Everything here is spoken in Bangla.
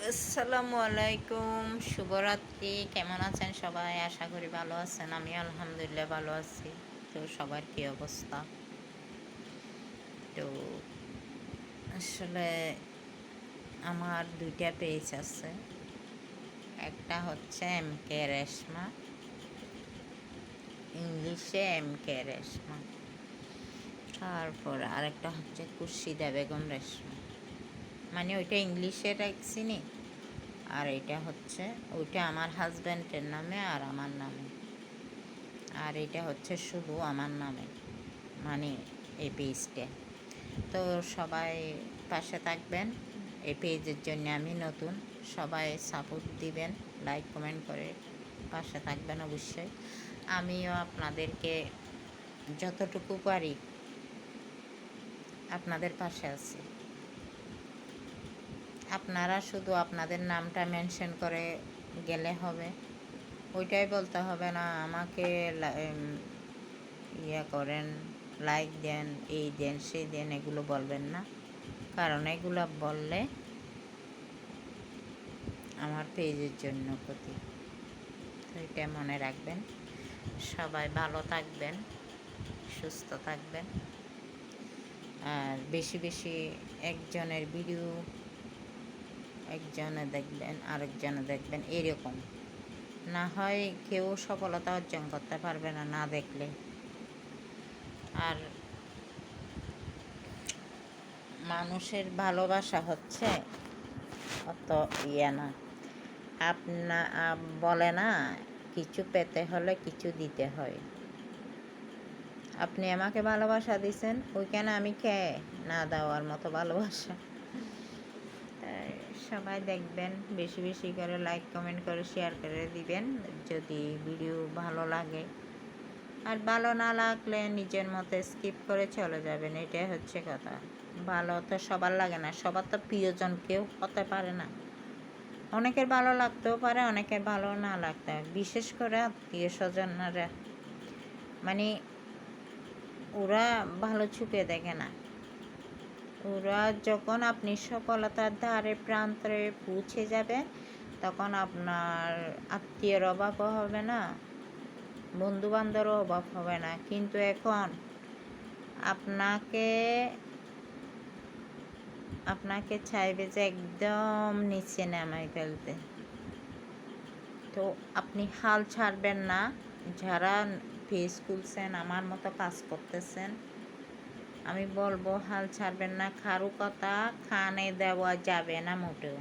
আসসালামু আলাইকুম, শুভরাত্রি। কেমন আছেন সবাই? আশা করি ভালো আছেন। আমি আলহামদুলিল্লাহ ভালো আছি। তো সবার কী অবস্থা? তো আসলে আমার 2টা পেজ আছে। একটা হচ্ছে MK রেশমা, ইংলিশে MK রেশমা। তারপর আরেকটা হচ্ছে খুরশিদা বেগম রেশমা। মানে ওইটা ইংলিশে রাখছি নি, আর এটা হচ্ছে ওইটা আমার হাজব্যান্ডের নামে আর আমার নামে, আর এটা হচ্ছে শুধু আমার নামে, মানে এই পেজটা। তো সবাই পাশে থাকবেন। এই পেজের জন্য আমি নতুন, সবাই সাপোর্ট দিবেন, লাইক কমেন্ট করে পাশে থাকবেন অবশ্যই। আমিও আপনাদেরকে যতটুকু পারি আপনাদের পাশে আছি। আপনারা শুধু আপনাদের নামটা মেনশন করে গেলে হবে, ওইটাই বলতে হবে না আমাকে ইয়া করেন, লাইক দেন, এই দেন সেই দেন, এগুলো বলবেন না। কারণ এগুলো বললে আমার পেজের জন্য ক্ষতি। তো এটা মনে রাখবেন। সবাই ভালো থাকবেন, সুস্থ থাকবেন, আর বেশি বেশি একজনের ভিডিও একজনে দেখবেন, আরেকজনে দেখবেন, এরকম না হয় কেউ সফলতা অর্জন করতে পারবে না না দেখলে। আর মানুষের ভালোবাসা হচ্ছে অত ইয়ে না। বলে না, কিছু পেতে হলে কিছু দিতে হয়। আপনি আমাকে ভালোবাসা দিয়েছেন, ওইখানে আমি খেয়ে না দেওয়ার মতো ভালোবাসা। তাই সবাই দেখবেন, বেশি বেশি করে লাইক কমেন্ট করে শেয়ার করে দিবেন যদি ভিডিও ভালো লাগে। আর ভালো না লাগলে নিজের মতো স্কিপ করে চলে যাবেন, এটাই হচ্ছে কথা। ভালো তো সবার লাগে না, সবার তো প্রিয়জন কেউ হতে পারে না। অনেকের ভালো লাগতেও পারে, অনেকের ভালো না লাগতে পারে। বিশেষ করে আত্মীয় স্বজনরা, মানে ওরা ভালো চোখে দেখে না। ওরা যখন আপনি সফলতার ধারে প্রান্তে পৌঁছে যাবে, তখন আপনার আত্মীয়ের অভাবও হবে না, বন্ধুবান্ধবেরও অভাব হবে না। কিন্তু এখন আপনাকে আপনাকে চাইবে যে একদম নিচে নামাই ফেলতে। তো আপনি হাল ছাড়বেন না। যারা পেজ খুলছেন, আমার মতো কাজ করতেছেন, আমি বলবো হাল ছাড়বেন না। কারো কথা কানে দেওয়া যাবে না মোটেও।